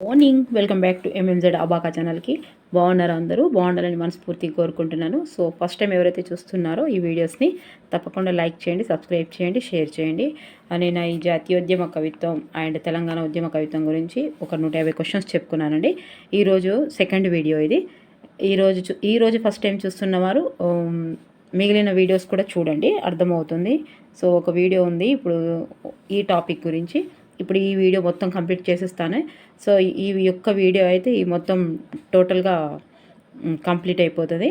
Morning, welcome back to ఎంఎంజెడ్ abaca ఛానల్కి. బాగున్నారు అందరూ? బాగుండాలని మనస్ఫూర్తిగా కోరుకుంటున్నాను. సో ఫస్ట్ టైం ఎవరైతే చూస్తున్నారో ఈ వీడియోస్ని తప్పకుండా లైక్ చేయండి, సబ్స్క్రైబ్ చేయండి, షేర్ చేయండి. నేను ఈ జాతీయోద్యమ కవిత్వం అండ్ తెలంగాణ ఉద్యమ కవిత్వం గురించి ఒక 150 క్వశ్చన్స్ చెప్పుకున్నానండి. ఈరోజు సెకండ్ వీడియో ఇది. ఈరోజు ఫస్ట్ టైం చూస్తున్నవారు మిగిలిన వీడియోస్ కూడా చూడండి, అర్థమవుతుంది. సో ఒక వీడియో ఉంది ఇప్పుడు ఈ టాపిక్ గురించి. ఇప్పుడు ఈ వీడియో మొత్తం కంప్లీట్ చేసేస్తాను. సో ఈ యొక్క వీడియో అయితే ఈ మొత్తం టోటల్గా కంప్లీట్ అయిపోతుంది.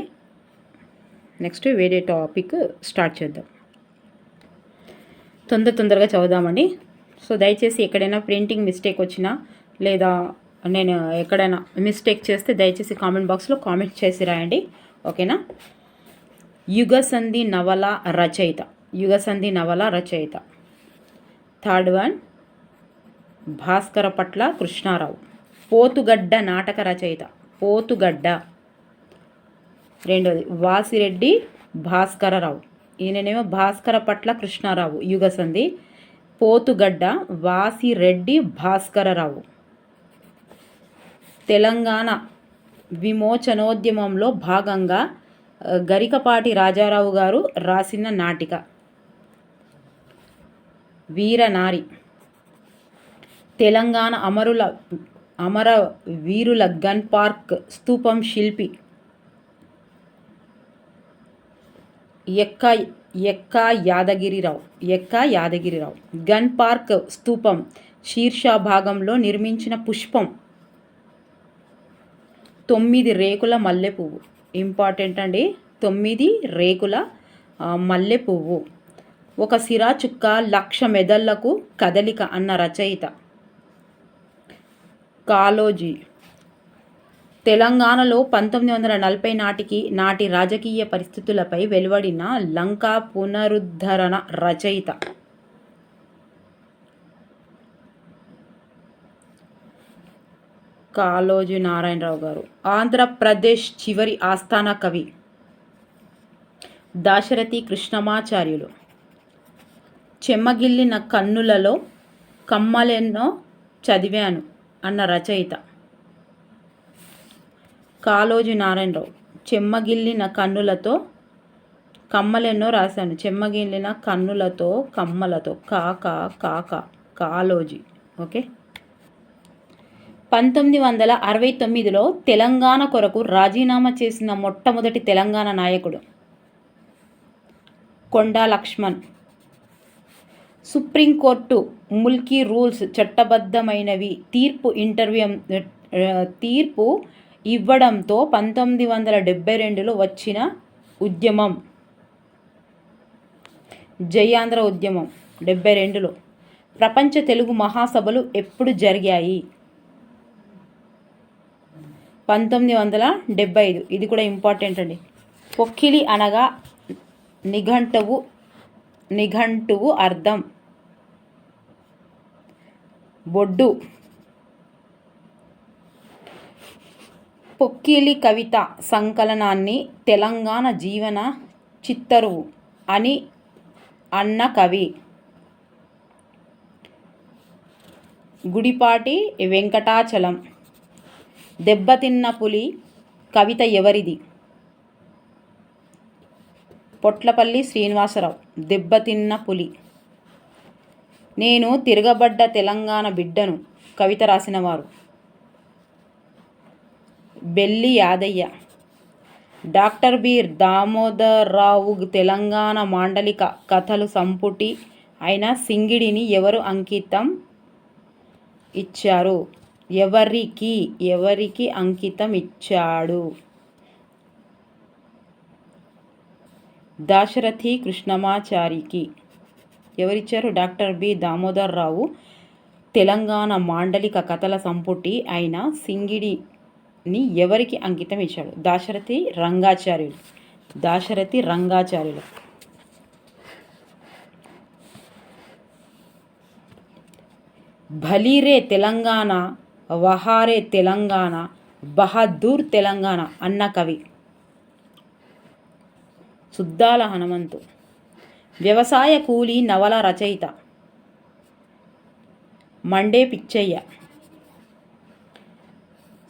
నెక్స్ట్ వేరే టాపిక్ స్టార్ట్ చేద్దాం. తొందరగా చదువుదామండి. సో దయచేసి ఎక్కడైనా ప్రింటింగ్ మిస్టేక్ వచ్చినా లేదా నేను ఎక్కడైనా మిస్టేక్ చేస్తే దయచేసి కామెంట్ బాక్స్లో కామెంట్ చేసి రాయండి, ఓకేనా? యుగసంధి నవల రచయిత. థర్డ్ వన్ భాస్కర పట్ల కృష్ణారావు. పోతుగడ్డ నాటక రచయిత. రెండోది వాసిరెడ్డి భాస్కరరావు. ఈయననేమో భాస్కర పట్ల కృష్ణారావు యుగసంధి. పోతుగడ్డ వాసిరెడ్డి భాస్కరరావు. తెలంగాణ విమోచనోద్యమంలో భాగంగా గరికపాటి రాజారావు గారు రాసిన నాటిక వీరనారి. తెలంగాణ అమర వీరుల గన్ పార్క్ స్తూపం శిల్పి ఎక్కా యాదగిరిరావు. గన్ పార్క్ స్తూపం శీర్షభాగంలో నిర్మించిన పుష్పం 9 రేకుల మల్లెపువ్వు. ఇంపార్టెంట్ అండి, 9 రేకుల మల్లెపువ్వు. ఒక సిరా చుక్క 1,00,000 మెదళ్లకు కదలిక అన్న రచయిత కాళోజీ. తెలంగాణలో 1940 నాటి రాజకీయ పరిస్థితులపై వెలువడిన లంకా పునరుద్ధరణ రచయిత కాళోజీ నారాయణరావు గారు. ఆంధ్రప్రదేశ్ చివరి ఆస్థాన కవి దాశరథి కృష్ణమాచార్యులు. చెమ్మగిల్లిన కన్నులలో కమ్మలెన్నో చదివాను అన్న రచయిత కాళోజీ నారాయణరావు. చెమ్మగిల్లిన కన్నులతో కమ్మలెన్నో రాశాను. చెమ్మగిల్లిన కన్నులతో కమ్మలతో కాళోజీ. ఓకే. 1969లో తెలంగాణ కొరకు రాజీనామా చేసిన మొట్టమొదటి తెలంగాణ నాయకుడు కొండా లక్ష్మణ్. సుప్రీంకోర్టు ముల్కీ రూల్స్ చట్టబద్ధమైనవి తీర్పు ఇవ్వడంతో 1972లో వచ్చిన ఉద్యమం జయాంధ్ర ఉద్యమం. 72లో ప్రపంచ తెలుగు మహాసభలు ఎప్పుడు జరిగాయి? 1975. ఇది కూడా ఇంపార్టెంట్ అండి. పొక్కిలి అనగా నిఘంటువు అర్థం బొడ్డు. పొక్కిలి కవిత సంకలనాన్ని తెలంగాణ జీవన చిత్తరువు అని అన్న కవి గుడిపాటి వెంకటాచలం. దెబ్బతిన్న పులి కవిత ఎవరిది? పొట్లపల్లి శ్రీనివాసరావు. దెబ్బతిన్న పులి. నేను తిరగబడ్డ తెలంగాణ బిడ్డను కవిత రాసినవారు బెల్లి యాదయ్య. డాక్టర్ బి దామోదర్రావు తెలంగాణ మాండలిక కథలు సంపుటి అయిన సింగిడిని ఎవరు అంకితం ఇచ్చారు? ఎవరికి అంకితం ఇచ్చాడు? దాశరథి కృష్ణమాచారికి. ఎవరిచ్చారు? డాక్టర్ బి దామోదర్రావు తెలంగాణ మాండలిక కథల సంపుటి అయిన సింగిడిని ఎవరికి అంకితం ఇచ్చాడు? దాశరథి రంగాచార్యులు. భలీరే తెలంగాణ, వహారే తెలంగాణ, బహదూర్ తెలంగాణ అన్న కవి సుద్దాల హనుమంతు. వ్యవసాయ కూలీ నవల రచయిత మండే పిచ్చయ్య.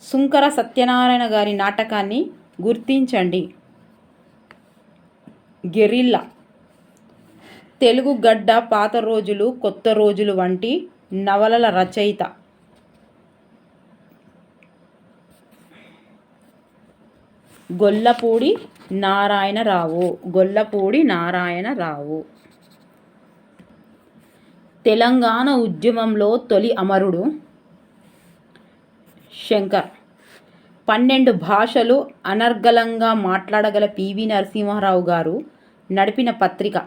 సుంకర సత్యనారాయణ గారి నాటకాన్ని గుర్తించండి. గెరిల్లా, తెలుగు గడ్డ, పాత రోజులు, కొత్త రోజులు వంటి నవలల రచయిత. గొల్లపూడి నారాయణరావు. గొల్లపూడి నారాయణరావు. తెలంగాణ ఉద్యమంలో తొలి అమరుడు శంకర్. 12 భాషలు అనర్గళంగా మాట్లాడగల పివి నరసింహారావు గారు నడిపిన పత్రిక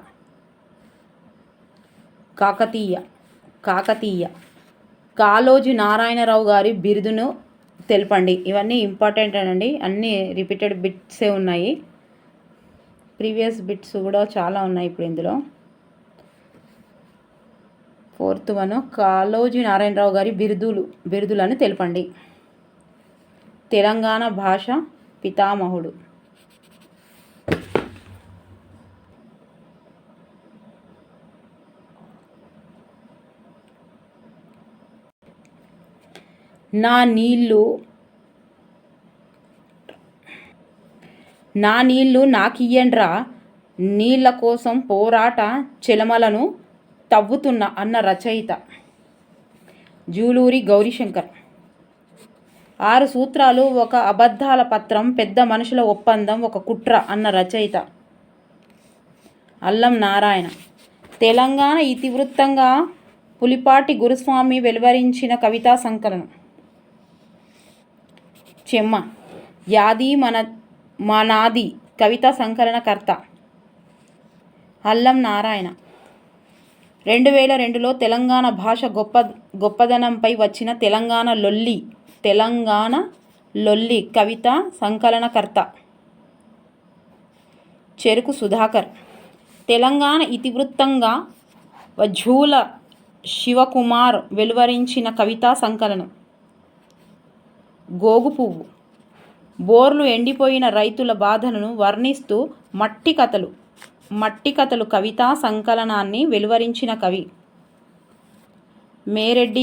కాకతీయ. కాళోజీ నారాయణరావు గారి బిరుదును తెలపండి. ఇవన్నీ ఇంపార్టెంట్ అండి, అన్నీ రిపీటెడ్ బిట్సే ఉన్నాయి. ప్రీవియస్ బిట్స్ కూడా చాలా ఉన్నాయి ఇప్పుడు ఇందులో. 4th వన్, కాళోజీ నారాయణరావు గారి బిరుదులను తెలపండి. తెలంగాణ భాష పితామహుడు. నా నీళ్ళు నాకియ్యండ్రా, నీళ్ళ కోసం పోరాట చెలమలను తవ్వుతున్న అన్న రచయిత జూలూరి గౌరీశంకర్. 6 సూత్రాలు ఒక అబద్ధాల పత్రం, పెద్ద మనుషుల ఒప్పందం ఒక కుట్ర అన్న రచయిత అల్లం నారాయణ. తెలంగాణ ఇతివృత్తంగా పులిపాటి గురుస్వామి వెలువరించిన కవితా సంకలనం చెమ్మ. యాది మనాది కవితా సంకలనకర్త అల్లం నారాయణ. 2002లో తెలంగాణ భాష గొప్పదనంపై వచ్చిన తెలంగాణ లొల్లి కవితా సంకలనకర్త చెరుకు సుధాకర్. తెలంగాణ ఇతివృత్తంగా వఝూల శివకుమార్ వెలువరించిన కవితా సంకలనం గోగు పువ్వు. బోర్లు ఎండిపోయిన రైతుల బాధలను వర్ణిస్తూ మట్టి కథలు కవితా సంకలనాన్ని వెలువరించిన కవి మేరెడ్డి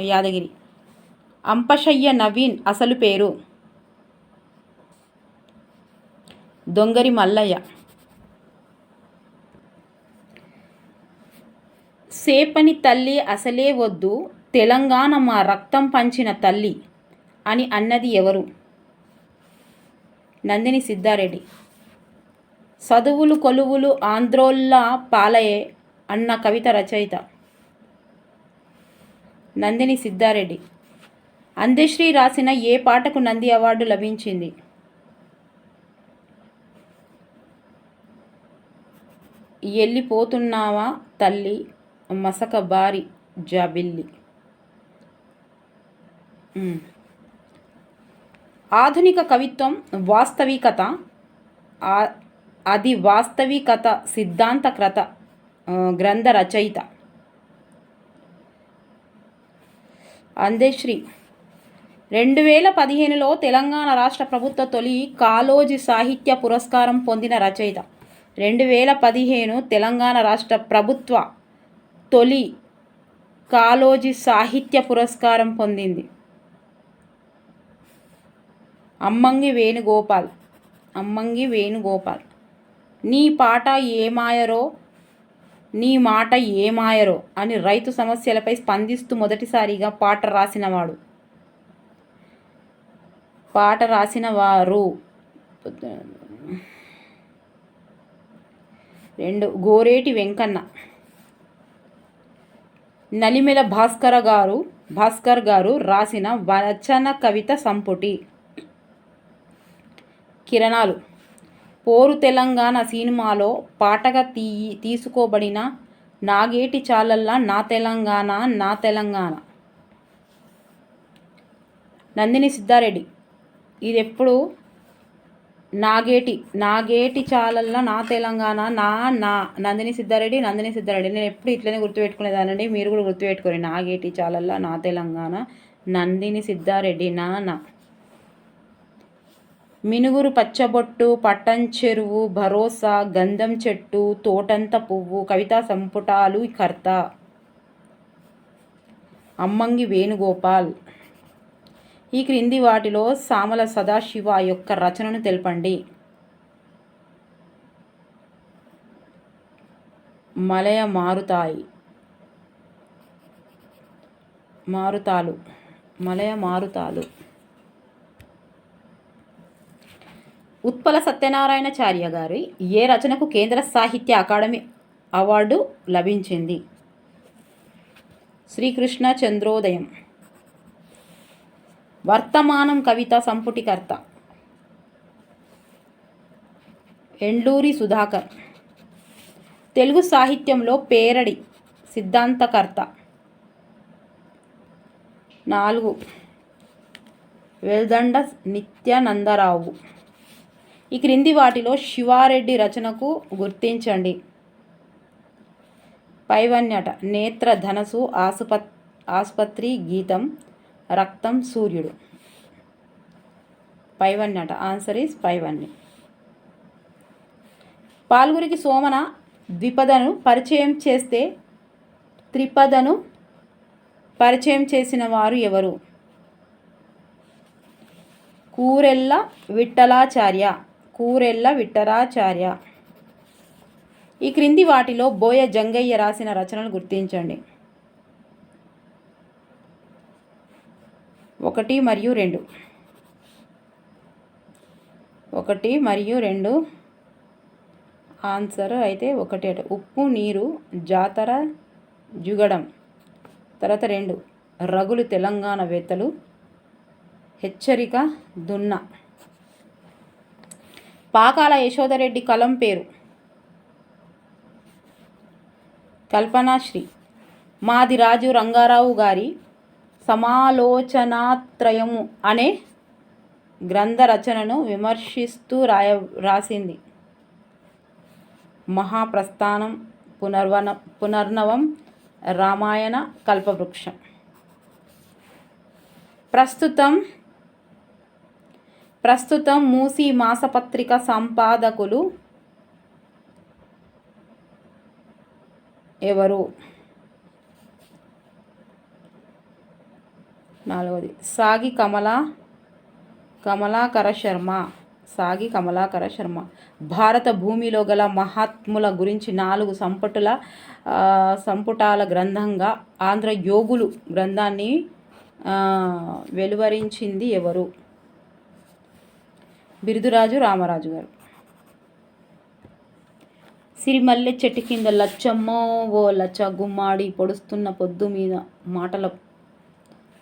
యాదగిరి. అంపశయ్య నవీన్ అసలు పేరు దొంగరి మల్లయ్య. సేపని తల్లి అసలే వద్దు, తెలంగాణ మా రక్తం పంచిన తల్లి అని అన్నది ఎవరు? నందిని సిద్ధారెడ్డి. చదువులు కొలువులు ఆంధ్రోళ్ళ పాలయే అన్న కవిత రచయిత నందిని సిద్ధారెడ్డి. అందశ్రీ రాసిన ఏ పాటకు నంది అవార్డు లభించింది? ఎల్లిపోతున్నావా తల్లి, మసక బారి జాబిల్లి. ఆధునిక కవిత్వం వాస్తవికత, అది వాస్తవికత సిద్ధాంత గ్రంథ రచయిత అందశ్రీ. 2015లో తెలంగాణ రాష్ట్ర ప్రభుత్వ తొలి కాళోజీ సాహిత్య పురస్కారం పొందిన రచయిత. 2015 తెలంగాణ రాష్ట్ర ప్రభుత్వ తొలి కాళోజీ సాహిత్య పురస్కారం పొందింది అమ్మంగి వేణుగోపాల్. నీ మాట ఏమాయరో అని రైతు సమస్యలపై స్పందిస్తూ మొదటిసారిగా పాట రాసిన వారు 2 గోరేటి వెంకన్న. నలిమెల భాస్కర్ గారు రాసిన వచన కవిత సంపుటి కిరణాలు. పోరు తెలంగాణ సినిమాలో పాటగా తీసుకోబడిన నాగేటి చాలల్లా నా తెలంగాణ. నందిని సిద్ధారెడ్డి. ఇది ఎప్పుడు నాగేటి చాలల్లా నా తెలంగాణ నందిని సిద్ధారెడ్డి. నేను ఎప్పుడు ఇట్లనే గుర్తుపెట్టుకునేదానండి, మీరు కూడా గుర్తుపెట్టుకోండి. నాగేటి చాలల్లా నా తెలంగాణ, నందిని సిద్ధారెడ్డి నాన్న. మినుగురు పచ్చబొట్టు, పట్టంచెరువు, భరోసా, గంధం చెట్టు, తోటంత పువ్వు కవితా సంపుటాలు కర్త అమ్మంగి వేణుగోపాల్. ఈ క్రింది వాటిలో సామల సదాశివ యొక్క రచనను తెలపండి. మలయ మారుతాలు. ఉత్పల సత్యనారాయణాచార్య గారి ఏ రచనకు కేంద్ర సాహిత్య అకాడమీ అవార్డు లభించింది? శ్రీకృష్ణ చంద్రోదయం. వర్తమానం కవిత సంపుటికర్త ఎండ్లూరి సుధాకర్. తెలుగు సాహిత్యంలో పేరడి సిద్ధాంతకర్త. 4 వెల్దండ నిత్యానందరావు. ఈ క్రింది వాటిలో శివారెడ్డి రచనకు గుర్తించండి. పైవన్యట. నేత్ర ధనసు ఆసుపత్రి గీతం రక్తం సూర్యుడు. పైవన్యట. ఆన్సర్ ఈస్ పైవన్య. పాల్గురికి సోమన ద్విపదను పరిచయం చేస్తే త్రిపదను పరిచయం చేసిన వారు ఎవరు? కూరెళ్ళ విఠలాచార్య. ఈ క్రింది వాటిలో బోయ జంగయ్య రాసిన రచనలు గుర్తించండి. 1 మరియు 2. 1 మరియు 2 ఆన్సర్ అయితే 1. ఉప్పు నీరు జాతర జుగడం. తర్వాత 2 రగులు తెలంగాణ వేత్తలు. హెచ్చరిక దున్న. పాకాల యశోదరెడ్డి కలం పేరు? కల్పనాశ్రీ. మాదిరాజు రంగారావు గారి సమాలోచనాత్రయము అనే గ్రంథ రచనను విమర్శిస్తూ రాసింది. మహాప్రస్థానం, పునర్నవం, రామాయణ కల్పవృక్షం. ప్రస్తుతం మూసీ మాసపత్రిక సంపాదకులు ఎవరు? 4 సాగి కమలాకర శర్మ. భారత భూమిలో గల మహాత్ముల గురించి 4 సంపుటాల గ్రంథంగా ఆంధ్ర యోగులు గ్రంథాన్ని వెలువరించింది ఎవరు? బిరుదురాజు రామరాజు గారు. సిరిమల్లె చెట్టు కింద లచ్చమ్మో ఓ లచ్చ గుమ్మాడి పొడుస్తున్న పొద్దు మీద మాటల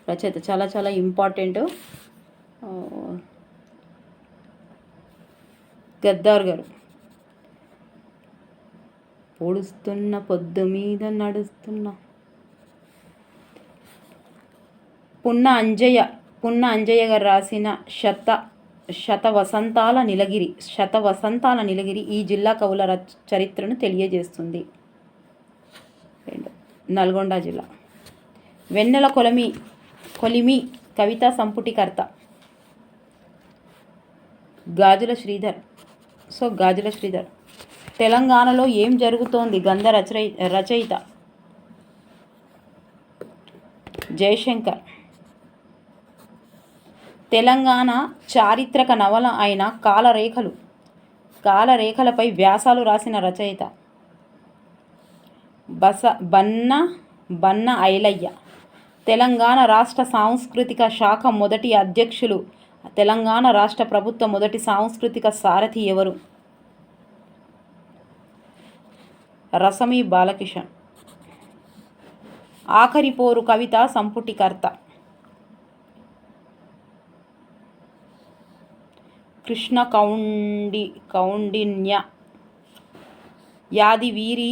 రచయిత. చాలా చాలా ఇంపార్టెంట్. గద్దార్ గారు. పొడుస్తున్న పొద్దు మీద నడుస్తున్న. పున్న అంజయ్య గారు రాసిన శతవసంతాల నీలగిరి ఈ జిల్లా కవుల చరిత్రను తెలియజేస్తుంది. నల్గొండ జిల్లా. వెన్నెల కొలిమి కవితా సంపుటికర్త? గాజుల శ్రీధర్. తెలంగాణలో ఏం జరుగుతోంది గంధ రచయిత? జయశంకర్. తెలంగాణ చారిత్రక నవల అయిన కాలరేఖలపై వ్యాసాలు రాసిన రచయిత? బన్న ఐలయ్య. తెలంగాణ రాష్ట్ర సాంస్కృతిక శాఖ మొదటి అధ్యక్షులు, తెలంగాణ రాష్ట్ర ప్రభుత్వ మొదటి సాంస్కృతిక సారథి ఎవరు? రసమి బాలకిషన్. ఆఖరి పోరు కవిత సంపుటికర్త? కృష్ణ కౌండిన్య. యాదివీరి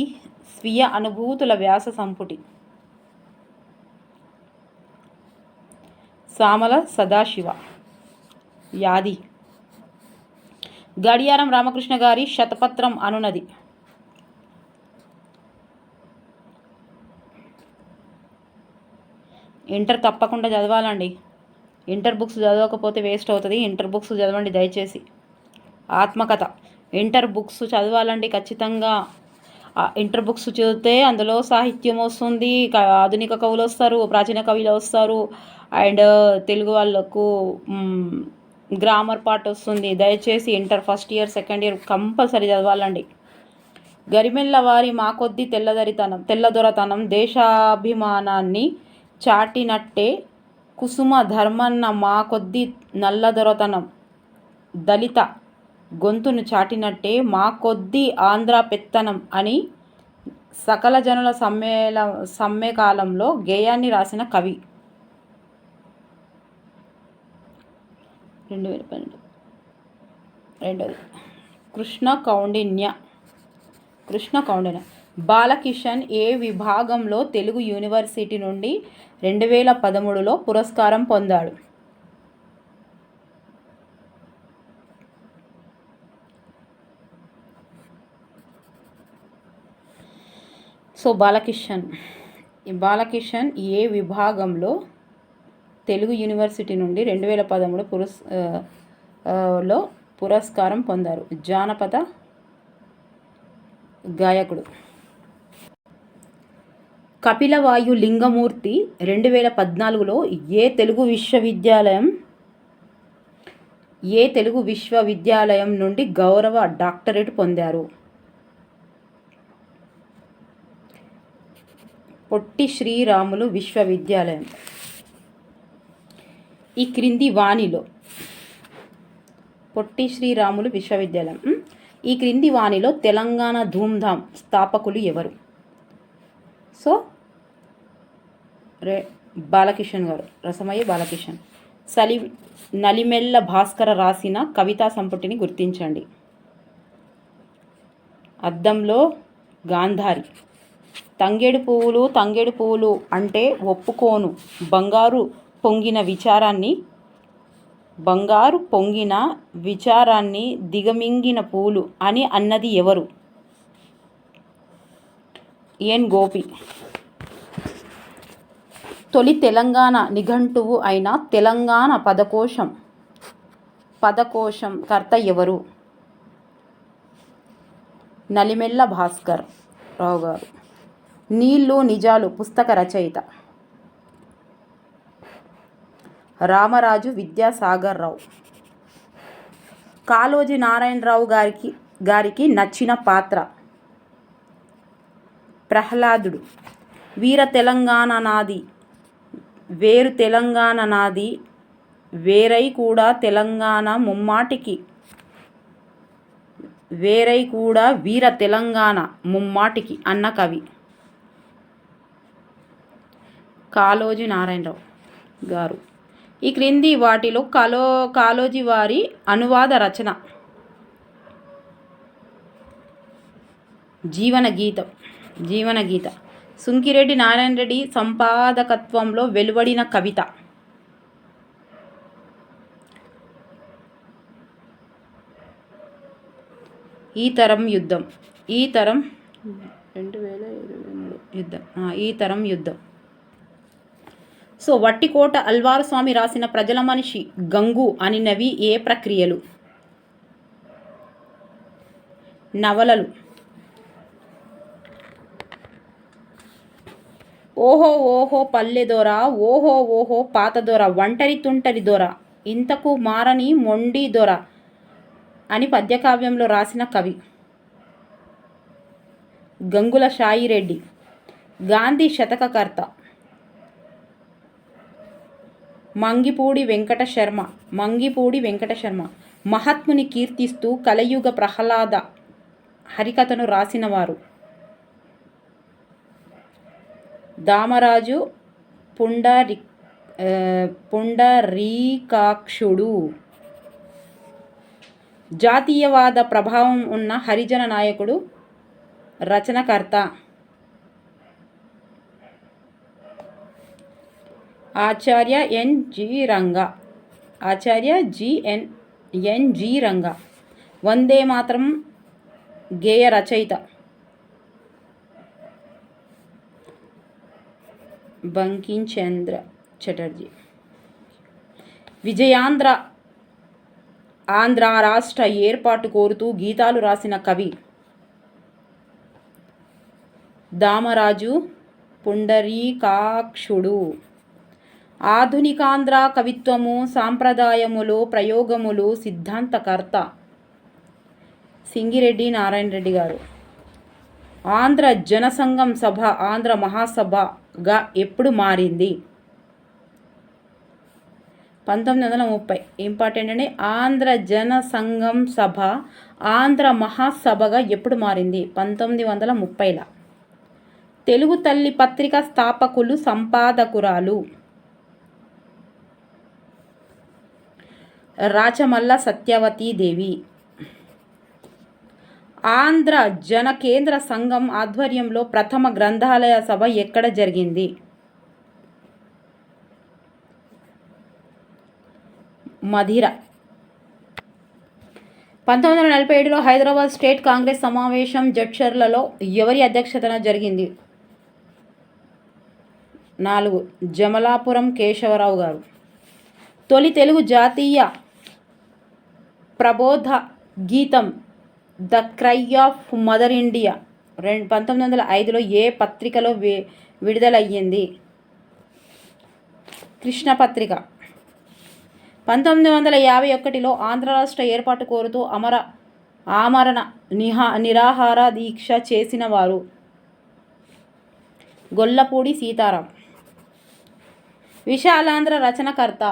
స్వీయ అనుభూతుల వ్యాస సంపుటి? సామల సదాశివ. యాది. గడియారం రామకృష్ణ గారి శతపత్రం అనునది? ఇంటర్ తప్పకుండా చదవాలండి. ఇంటర్ బుక్స్ చదవకపోతే వేస్ట్ అవుతుంది. ఇంటర్ బుక్స్ చదవండి దయచేసి. ఆత్మకథ. ఇంటర్ బుక్స్ చదవాలండి ఖచ్చితంగా. ఇంటర్ బుక్స్ చదివితే అందులో సాహిత్యం వస్తుంది, ఆధునిక కవులు వస్తారు, ప్రాచీన కవులు వస్తారు, అండ్ తెలుగు వాళ్ళకు గ్రామర్ పార్ట్ వస్తుంది. దయచేసి inter first year second year compulsory చదవాలండి. గరిమెళ్ళ వారి మా కొద్ది తెల్లదొరతనం దేశాభిమానాన్ని చాటినట్టే కుసుమ ధర్మన్న మా కొద్ది నల్లదొరతనం దళిత గొంతును చాటినట్టే మా కొద్ది ఆంధ్ర పెత్తనం అని సకల జనుల సమ్మెకాలంలో గేయాన్ని రాసిన కవి. 2012. రెండోది కృష్ణ కౌండిన్య. బాలకిషన్ ఏ విభాగంలో తెలుగు యూనివర్సిటీ నుండి 2013లో పురస్కారం పొందాడు? సో బాలకిషన్ ఏ విభాగంలో తెలుగు యూనివర్సిటీ నుండి 2013లో పురస్కారం పొందారు? జానపద గాయకుడు. కపిలవాయు లింగమూర్తి 2014లో ఏ తెలుగు విశ్వవిద్యాలయం నుండి గౌరవ డాక్టరేట్ పొందారు? పొట్టి శ్రీరాములు విశ్వవిద్యాలయం. ఈ క్రింది వాణిలో తెలంగాణ ధూమ్ధామ్ స్థాపకులు ఎవరు? సో బాలకిషన్ గారు, రసమయ్య బాలకిషన్. నలిమెల్ల భాస్కర రాసిన కవితా సంపుటిని గుర్తించండి. అద్దంలో గాంధారి. తంగేడు పువ్వులు అంటే ఒప్పుకోను బంగారు పొంగిన విచారాన్ని దిగమింగిన పూలు అని అన్నది ఎవరు? ఎన్ గోపి. తొలి తెలంగాణ నిఘంటువు అయిన తెలంగాణ పదకోశం కర్త ఎవరు? నలిమెల్ల భాస్కర్ రావు గారు. నీళ్ళు నిజాలు పుస్తక రచయిత రామరాజు విద్యాసాగర్ రావు. కాళోజీ నారాయణరావు గారికి నచ్చిన పాత్ర? ప్రహ్లాదుడు. వేరు తెలంగాణ నాది వేరై కూడా తెలంగాణ వీర తెలంగాణ ముమ్మాటికి అన్న కవి కాళోజీ నారాయణరావు గారు. ఈ క్రింది వాటిలో కాళోజీ వారి అనువాద రచన? జీవనగీత. సుంకిరెడ్డి నారాయణ రెడ్డి సంపాదకత్వంలో వెలువడిన కవిత? ఈ తరం యుద్ధం. సో వట్టికోట అల్వారు స్వామి రాసిన ప్రజల మనిషి గంగు అనినవి ఏ ప్రక్రియలు? నవలలు. ఓహో ఓహో పల్లెదొర, ఓహో పాత దొర, ఒంటరి తుంటరి దొర, ఇంతకు మారని మొండి దొర అని పద్యకావ్యంలో రాసిన కవి? గంగుల షాయిరెడ్డి. గాంధీ శతకకర్త? మంగిపూడి వెంకట శర్మ. మహాత్ముని కీర్తిస్తూ కలయుగ ప్రహ్లాద హరికథను రాసినవారు? దామరాజు పుండరీకాక్షుడు. జాతీయవాద ప్రభావం ఉన్న హరిజన నాయకుడు, రచనకర్త? ఆచార్య ఎన్ జి రంగా. వందే మాతరం గేయ రచయిత? బంకిం చంద్ర చటర్జీ. ఆంధ్ర రాష్ట్ర ఏర్పాటు కోరుతూ గీతాలు రాసిన కవి? దామరాజు పుండరీకాక్షుడు. ఆధునికాంధ్ర కవిత్వము సాంప్రదాయములు ప్రయోగములు సిద్ధాంతకర్త సింగిరెడ్డి నారాయణ రెడ్డి గారు. ఆంధ్ర జనసంఘం సభ ఆంధ్ర మహాసభగా ఎప్పుడు మారింది? 1930. ఇంపార్టెంట్ అండి. ఆంధ్ర జనసంఘం సభ ఆంధ్ర మహాసభగా ఎప్పుడు మారింది? 1930. తెలుగు తల్లి పత్రిక స్థాపకులు సంపాదకురాలు రాచమల్ల సత్యవతీదేవి. ఆంధ్ర జన కేంద్ర సంఘం ఆధ్వర్యంలో ప్రథమ గ్రంథాలయ సభ ఎక్కడ జరిగింది? మధిర. 1947లో హైదరాబాద్ స్టేట్ కాంగ్రెస్ సమావేశం జడ్చర్లలో ఎవరి అధ్యక్షతన జరిగింది? 4. జమలాపురం కేశవరావు గారు. తొలి తెలుగు జాతీయ ప్రబోధ గీతం the cry of mother India 1905లో ఏ పత్రికలో విడుదలయ్యింది? కృష్ణ పత్రిక. 1951లో ఆంధ్ర రాష్ట్ర ఏర్పాటు కోరుతూ ఆమరణ నిరాహార దీక్ష చేసిన వారు? గొల్లపూడి సీతారాం. విశాలాంధ్ర రచనకర్త?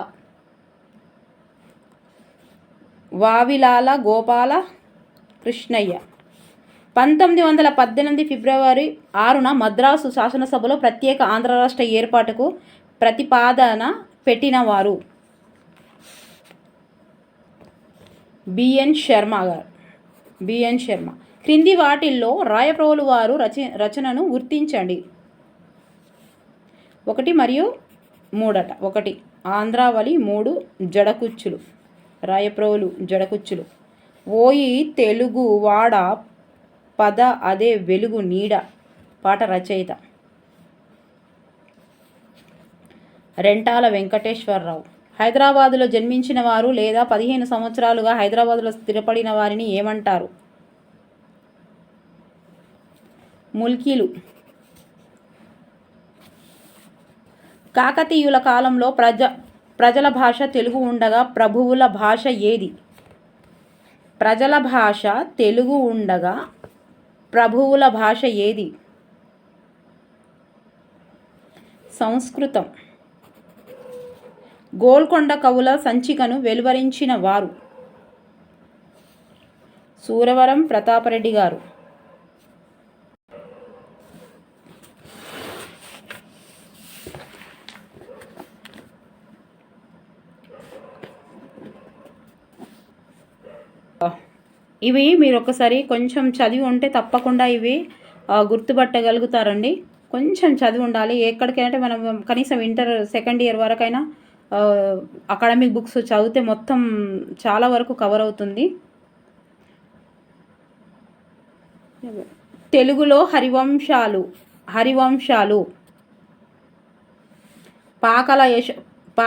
వావిలాల గోపాల కృష్ణయ్య. 1918 ఫిబ్రవరి 6న మద్రాసు శాసనసభలో ప్రత్యేక ఆంధ్ర రాష్ట్ర ఏర్పాటుకు ప్రతిపాదన పెట్టినవారు? బిఎన్ శర్మ గారు. బిఎన్ శర్మ. క్రింది వాటిల్లో రాయప్రోలు వారు రచనను గుర్తించండి. 1 మరియు 3 1 ఆంధ్రావళి 3 జడకుచ్చులు. రాయప్రోలు జడకుచ్చులు. ఓయి తెలుగు వాడ పద అదే వెలుగు నీడ పాట రచయిత? రెంటాల వెంకటేశ్వరరావు. హైదరాబాదులో జన్మించిన వారు లేదా 15 సంవత్సరాలుగా హైదరాబాదులో స్థిరపడిన వారిని ఏమంటారు? ముల్కీలు. కాకతీయుల కాలంలో ప్రజల భాష తెలుగు ఉండగా ప్రభువుల భాష ఏది? ప్రజల భాష తెలుగు ఉండగా ప్రభువుల భాష ఏది? సంస్కృతం. గోల్కొండ కవుల సంచికను వెలువరించిన వారు? సూరవరం ప్రతాపరెడ్డి గారు. ఇవి మీరు ఒకసారి కొంచెం చదివి ఉంటే తప్పకుండా ఇవి గుర్తుపట్టగలుగుతారండి. కొంచెం చదివి ఉండాలి. ఎక్కడికైనా మనం కనీసం ఇంటర్ సెకండ్ ఇయర్ వరకైనా అకాడమిక్ బుక్స్ చదివితే మొత్తం చాలా వరకు కవర్ అవుతుంది. తెలుగులో హరివంశాలు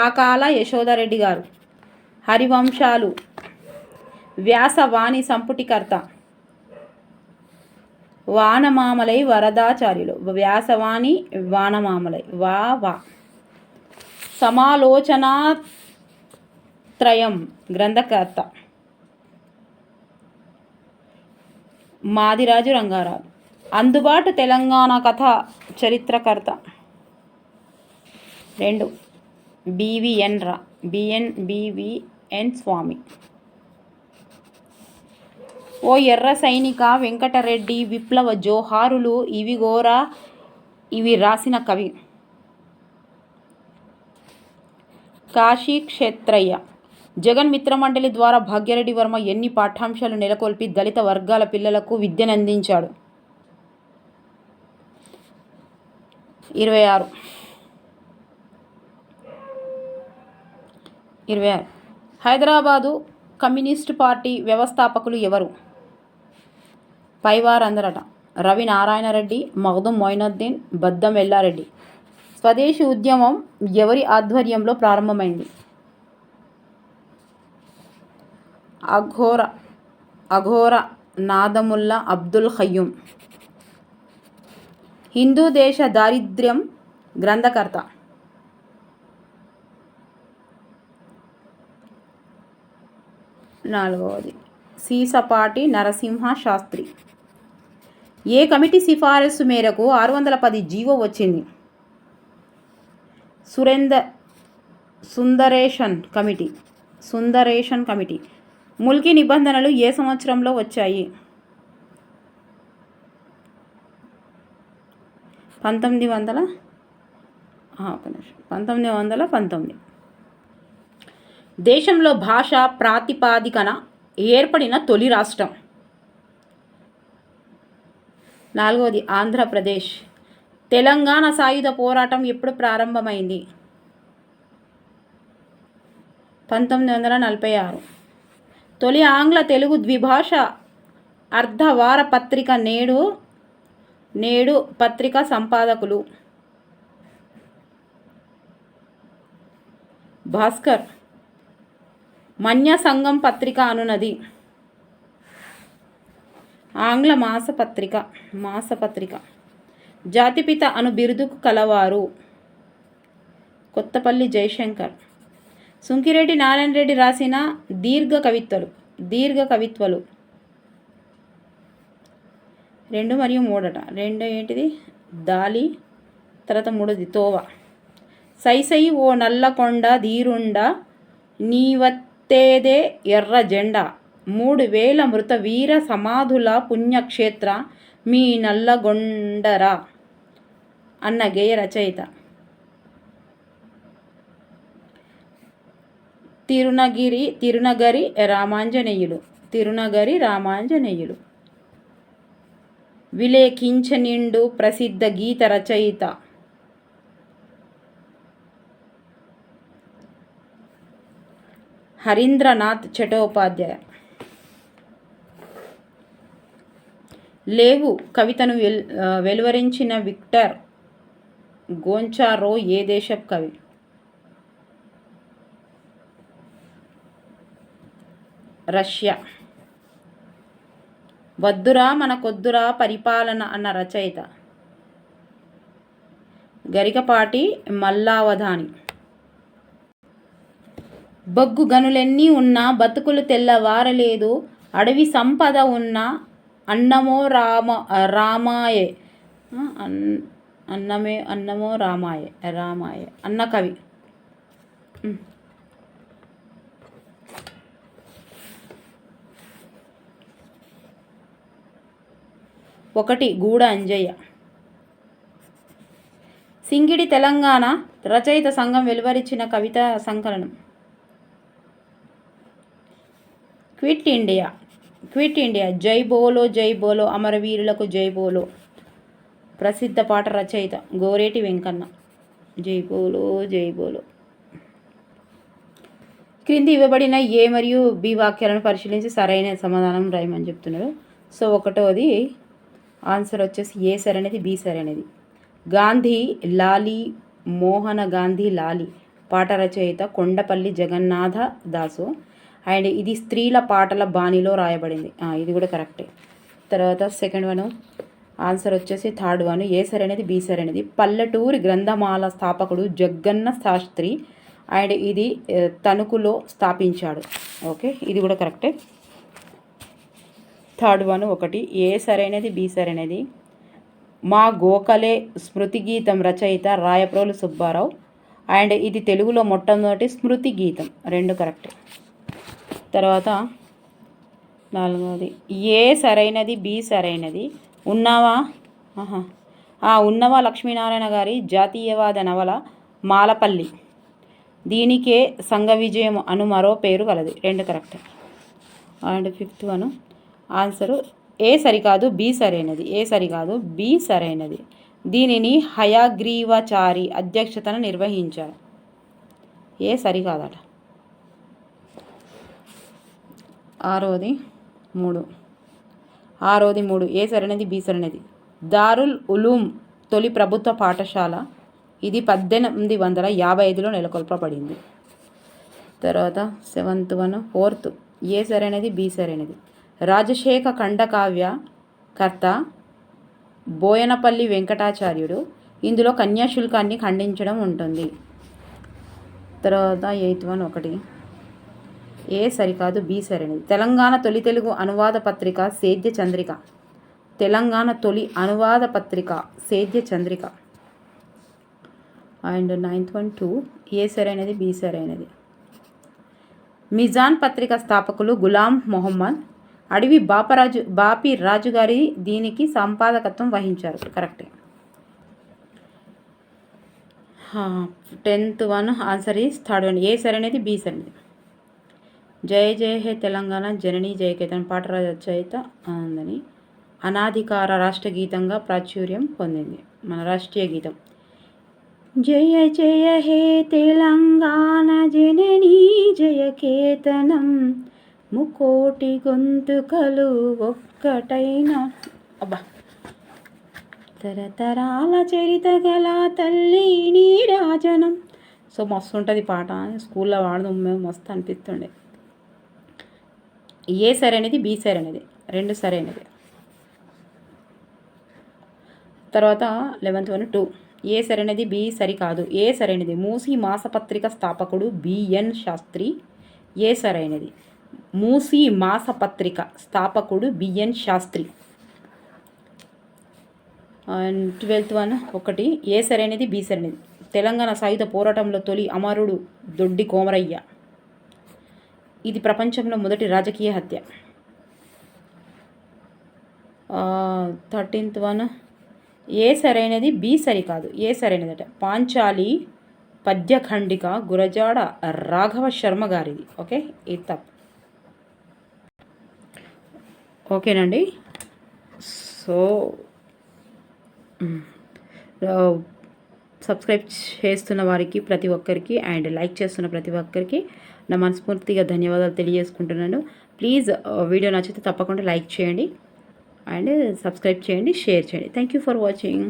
పాకాల యశోదారెడ్డి గారు. హరివంశాలు. వ్యాసవాణి సంపుటికర్త? వానమామలై వరదాచార్యులు. వ్యాసవాణి వానమామలై. వా. సమాలోచనాత్రయం గ్రంథకర్త? మాదిరాజు రంగారావు. అందుబాటు తెలంగాణ కథ చరిత్రకర్త? 2. బివిఎన్ స్వామి. ఓ ఎర్ర సైనిక వెంకటరెడ్డి విప్లవ జోహారులు ఇవి రాసిన కవి? కాశీ క్షేత్రయ్య. జగన్ మిత్రమండలి ద్వారా భాగ్యరెడ్డి వర్మ ఎన్ని పాఠ్యాంశాలు నెలకొల్పి దళిత వర్గాల పిల్లలకు విద్యనందించాడు? 26. హైదరాబాదు కమ్యూనిస్టు పార్టీ వ్యవస్థాపకులు ఎవరు? పైవారందరట. రవి నారాయణరెడ్డి, మగ్దుం మొయినుద్దీన్, బద్దం ఎల్లారెడ్డి. స్వదేశీ ఉద్యమం ఎవరి ఆధ్వర్యంలో ప్రారంభమైంది? అఘోర నాదముల్లా అబ్దుల్ ఖయ్యూమ్. హిందూ దేశ దారిద్ర్యం గ్రంథకర్త. నాలుగవది సీసపాటి నరసింహ శాస్త్రి. ఏ కమిటీ సిఫారసు మేరకు 610 జీవో వచ్చింది? సుందరేషన్ కమిటీ. ముల్కీ నిబంధనలు ఏ సంవత్సరంలో వచ్చాయి? 1919. దేశంలో భాషా ప్రాతిపాదికన ఏర్పడిన తొలి రాష్ట్రం? 4వది ఆంధ్రప్రదేశ్. తెలంగాణ సాయుధ పోరాటం ఎప్పుడు ప్రారంభమైంది? 1946. తొలి ఆంగ్ల తెలుగు ద్విభాష అర్ధవార పత్రిక నేడు పత్రిక సంపాదకులు? భాస్కర్. మన్య సంఘం పత్రిక అనునది ఆంగ్ల మాసపత్రిక. జాతిపిత అను బిరుదుకు కలవారు? కొత్తపల్లి జయశంకర్. సుంకిరెడ్డి నారాయణ రెడ్డి రాసిన దీర్ఘ కవిత్వలు 2 మరియు 3 అట. 2 ఏంటిది? దాలి. తర్వాత 3ది తోవ. సైసై ఓ నల్లకొండ ధీరుండ నీవత్తేదే ఎర్ర జెండా 3000 మృత వీర సమాధుల పుణ్యక్షేత్ర మీ నల్లగొండరా అన్న గేయ రచయిత? తిరునగరి రామాంజనేయులు. విలేఖించనిండు ప్రసిద్ధ గీత రచయిత? హరీంద్రనాథ్ చటోపాధ్యాయ. లేవు కవితను వెలువరించిన విక్టర్ గోంచారో ఏ దేశపు కవి? రష్యా. వద్దురా మనకొద్దురా పరిపాలన అన్న రచయిత? గరికపాటి మల్లావధాని. బొగ్గు గనులెన్ని ఉన్నా బతుకులు తెల్లవారలేదు, అడవి సంపద ఉన్న అన్నమో రామాయే అన్న కవి? 1 గూడ అంజయ్య. సింగిడి తెలంగాణ రచయిత సంఘం వెలువరించిన కవితా సంకలనం? Quit India. జై బోలో అమరవీరులకు జై బోలో. ప్రసిద్ధ పాట రచయిత? గోరేటి వెంకన్న. జై బోలో. క్రింది ఇవ్వబడిన ఏ మరియు బి వాక్యాలను పరిశీలించి సరైన సమాధానం రాయమని చెప్తున్నారు. సో 1వది ఆన్సర్ వచ్చేసి ఏ సరైనది, బి సరైనది. గాంధీ లాలి, మోహన గాంధీ లాలి పాట రచయిత కొండపల్లి జగన్నాథ దాసు. అండ్ ఇది స్త్రీల పాటల బాణిలో రాయబడింది. ఇది కూడా కరెక్టే. తర్వాత 2nd వన్ ఆన్సర్ వచ్చేసి 3rd వన్ ఏ సరైనది, బి సరైనది. పల్లెటూరి గ్రంథమాల స్థాపకుడు జగ్గన్న శాస్త్రి. అండ్ ఇది తణుకులో స్థాపించాడు. ఓకే, ఇది కూడా కరెక్టే. 3rd వన్ 1 ఏ సరైనది, బి సరైనది. మా గోఖలే స్మృతి గీతం రచయిత రాయప్రోలు సుబ్బారావు. అండ్ ఇది తెలుగులో మొట్టమొదటి స్మృతి గీతం. 2 కరెక్ట్. తర్వాత 4వది ఏ సరైనది, బి సరైనది. ఉన్నవా లక్ష్మీనారాయణ గారి జాతీయవాద నవల మాలపల్లి. దీనికే సంఘ విజయం అను మరో పేరు కలదు. 2 correct. And 5th one answer ఏ సరికాదు, బి సరైనది. ఏ సరికాదు, బి సరైనది. దీనిని హయగ్రీవాచారి అధ్యక్షతన నిర్వహించారు. ఏ సరికాదట. 6వది 3 ఏ సరైనది, బి సరైనది. దారుల్ ఉలూం తొలి ప్రభుత్వ పాఠశాల. ఇది 1855లో నెలకొల్పబడింది. తర్వాత 7th వన్ 4th ఏ సరైనది, బి సరైనది. రాజశేఖ ఖండకావ్య కర్త బోయనపల్లి వెంకటాచార్యుడు. ఇందులో కన్యాశుల్కాన్ని ఖండించడం ఉంటుంది. తర్వాత 8th వన్ ఒకటి. ఏ సరికాదు, బి సరైనది. తెలంగాణ తొలి తెలుగు అనువాద పత్రిక సేద్య చంద్రిక. తెలంగాణ తొలి అనువాద పత్రిక సేద్య చంద్రిక. And 9th one 2. ఏ సరైనది, బి సరైనది. మిజాన్ పత్రిక స్థాపకులు గులాం మొహమ్మద్. అడవి బాపి రాజు గారి దీనికి సంపాదకత్వం వహించారు. కరెక్టే. 10th one answer is 3rd one. A సరైనది, బి సరైనది. జయ జయ హే తెలంగాణ జననీ జయకేతన్ పాట రచయిత అందని అనాధికార రాష్ట్ర గీతంగా ప్రాచుర్యం పొందింది. మన రాష్ట్రీయ గీతం. జయ జయ హే తెలంగాణ జననీ జయకేతనం ముకోటి గొంతుకలు ఒక్కటైన. అబ్బా, తరతరాల చరిత గల తల్లి నీరాజనం. సో మస్తు ఉంటుంది పాట. స్కూల్లో వాడదాం మేము, మస్తు అనిపిస్తుండే. ఏ సరైనది, బి సరైనది. 2 సరైనది. తర్వాత 11th వన్ 2. ఏ సరైనది, బి సరికాదు. ఏ సరైనది. మూసీ మాసపత్రిక స్థాపకుడు బిఎన్ శాస్త్రి. ఏ సరైనది. మూసీ మాసపత్రిక స్థాపకుడు B N Sastry. And 12th one 1. A సరైనది, బి సరైనది. తెలంగాణ సాయుధ పోరాటంలో తొలి అమరుడు దొడ్డి కోమరయ్య. ఇది ప్రపంచంలో మొదటి రాజకీయ హత్య. 13th one. ఏ సరైనది, బి సరికాదు. ఏ సరైనదట. పాంచాలి పద్యఖండిక గురజాడ రాఘవ శర్మ గారిది. ఓకే, ఇది తప్పు. ఓకేనండి. సో సబ్స్క్రైబ్ చేస్తున్న వారికి ప్రతి ఒక్కరికి అండ్ లైక్ చేస్తున్న ప్రతి ఒక్కరికి నా మనస్ఫూర్తిగా ధన్యవాదాలు తెలియజేసుకుంటున్నాను. ప్లీజ్ వీడియో నచ్చితే తప్పకుండా లైక్ చేయండి అండ్ సబ్స్క్రైబ్ చేయండి, షేర్ చేయండి. Thank you for watching.